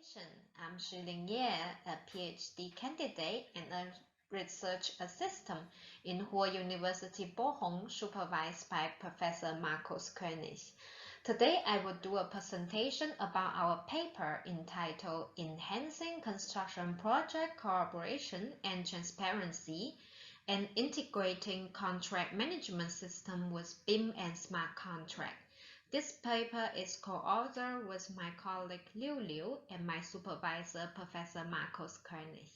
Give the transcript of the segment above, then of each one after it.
presentation. I'm Xuling Ye, a PhD candidate and a research assistant in Hua University Bochum, supervised by Professor Markus König. Today I will do a presentation about our paper entitled Enhancing Construction Project Collaboration and Transparency and Integrating Contract Management System with BIM and Smart Contract. This paper is co-authored with my colleague Liu and my supervisor, Professor Markus König.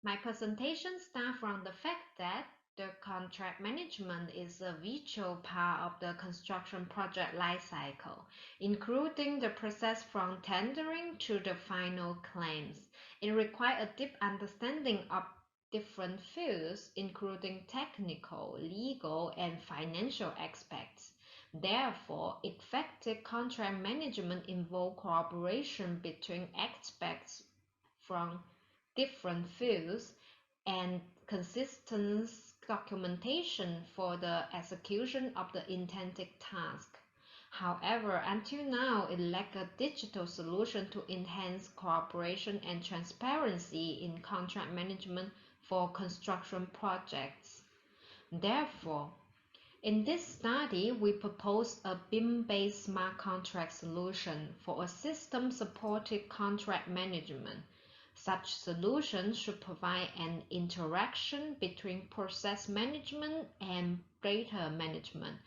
My presentation starts from the fact that the contract management is a vital part of the construction project lifecycle, including the process from tendering to the final claims. It requires a deep understanding of different fields, including technical, legal, and financial aspects. Therefore, effective contract management involves cooperation between experts from different fields and consistent documentation for the execution of the intended task. However, until now, it lacked a digital solution to enhance cooperation and transparency in contract management for construction projects. Therefore, in this study, we propose a BIM-based smart contract solution for a system-supported contract management. Such solution should provide an interaction between process management and data management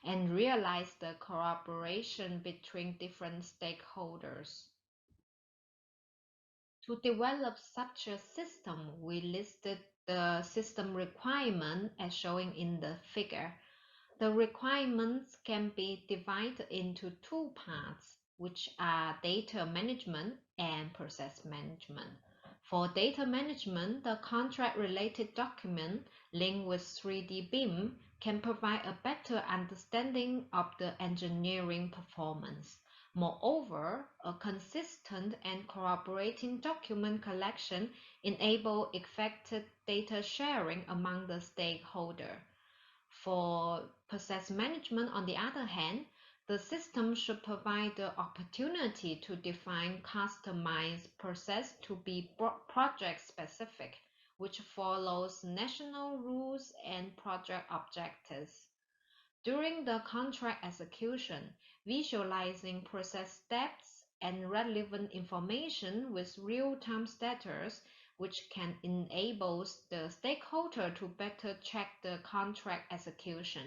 and realize the collaboration between different stakeholders. To develop such a system, we listed the system requirement as shown in the figure. The requirements can be divided into two parts, which are data management and process management. For data management, the contract-related document linked with 3D BIM can provide a better understanding of the engineering performance. Moreover, a consistent and collaborating document collection enables effective data sharing among the stakeholders. For process management, on the other hand, the system should provide the opportunity to define customized process to be project-specific, which follows national rules and project objectives. During the contract execution, visualizing process steps and relevant information with real-time status, which can enable the stakeholder to better check the contract execution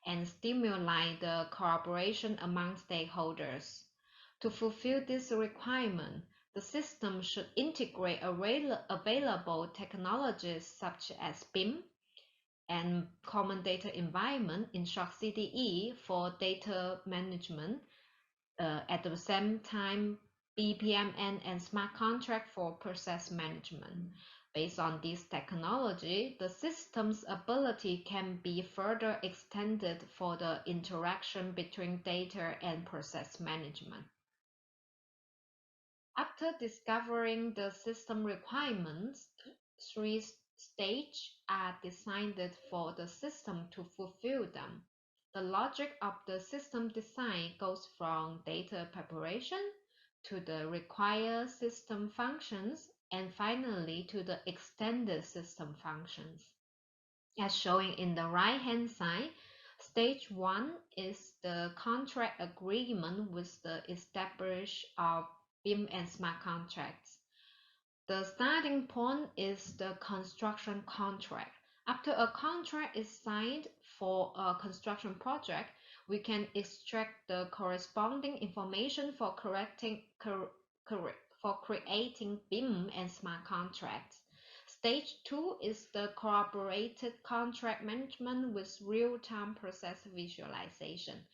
and stimulate the collaboration among stakeholders. To fulfill this requirement, the system should integrate available technologies such as BIM and Common Data Environment, in short CDE, for data management. At the same time, BPMN and smart contract for process management. Based on this technology, the system's ability can be further extended for the interaction between data and process management. After discovering the system requirements, 3 stages are designed for the system to fulfill them. The logic of the system design goes from data preparation to the required system functions and finally to the extended system functions. As shown in the right-hand side, stage 1 is the contract agreement with the establishment of BIM and smart contracts. The starting point is the construction contract. After a contract is signed for a construction project, we can extract the corresponding information for creating BIM and smart contracts. Stage 2 is the collaborated contract management with real-time process visualization.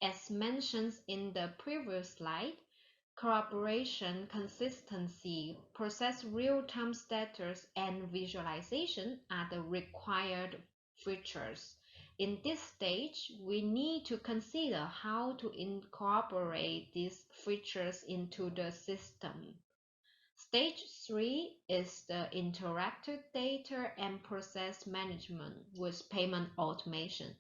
As mentioned in the previous slide, collaboration, consistency, process real-time status, and visualization are the required features. In this stage, we need to consider how to incorporate these features into the system. Stage 3 is the interactive data and process management with payment automation.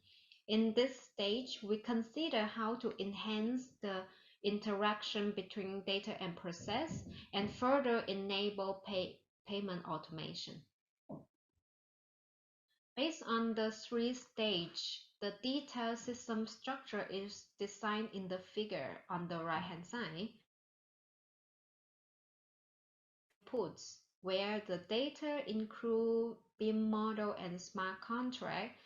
In this stage, we consider how to enhance the interaction between data and process, and further enable payment automation. Based on the three stages, the detailed system structure is designed in the figure on the right-hand side. Inputs, where the data include BIM model and smart contract,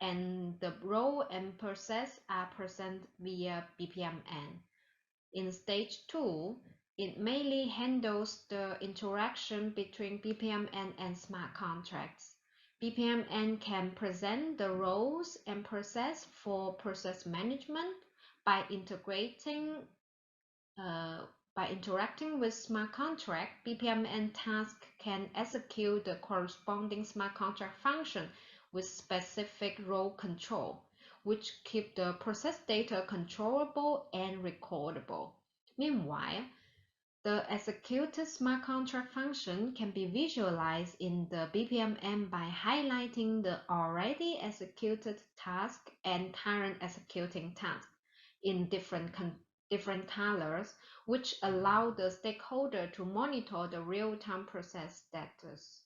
and the role and process are present via BPMN. In stage 2, it mainly handles the interaction between BPMN and smart contracts. BPMN can present the roles and process for process management by interacting with smart contract. BPMN task can execute the corresponding smart contract function with specific role control, which keep the process data controllable and recordable. Meanwhile, the executed smart contract function can be visualized in the BPMN by highlighting the already executed task and current executing task in different colors, which allow the stakeholder to monitor the real-time process status.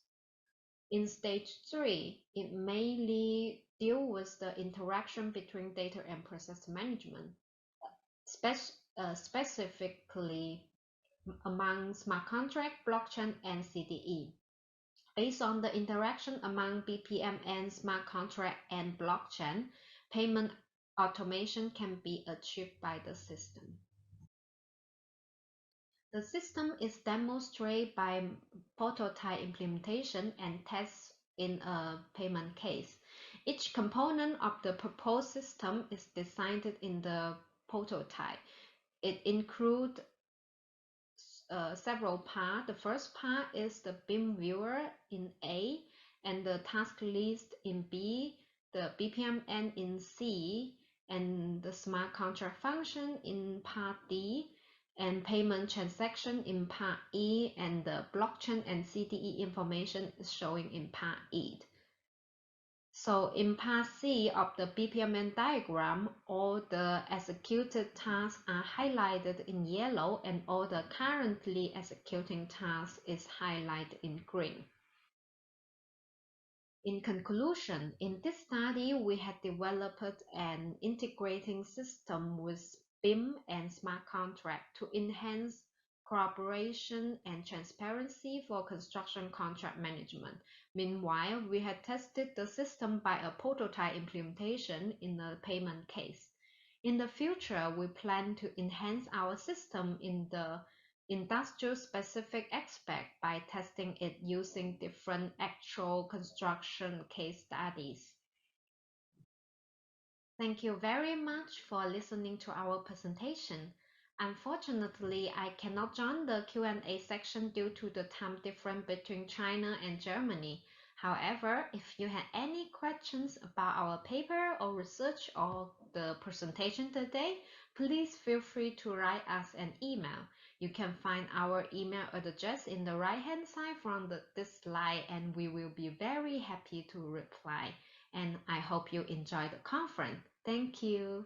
In stage 3, it mainly deals with the interaction between data and process management, specifically among smart contract, blockchain, and CDE. Based on the interaction among BPMN, smart contract, and blockchain, payment automation can be achieved by the system. The system is demonstrated by prototype implementation and tests in a payment case. Each component of the proposed system is designed in the prototype. It includes several parts. The first part is the BIM viewer in A, and the task list in B, the BPMN in C, and the smart contract function in part D, and payment transaction in part E, and the blockchain and CDE information is showing in part E. So in part C of the BPMN diagram, all the executed tasks are highlighted in yellow, and all the currently executing tasks is highlighted in green. In conclusion, in this study, we have developed an integrating system with BIM and smart contract to enhance cooperation and transparency for construction contract management. Meanwhile, we had tested the system by a prototype implementation in a payment case. In the future, we plan to enhance our system in the industrial-specific aspect by testing it using different actual construction case studies. Thank you very much for listening to our presentation. Unfortunately, I cannot join the Q&A section due to the time difference between China and Germany. However, if you have any questions about our paper or research or the presentation today, please feel free to write us an email. You can find our email address in the right-hand side from this slide, and we will be very happy to reply. And I hope you enjoy the conference. Thank you.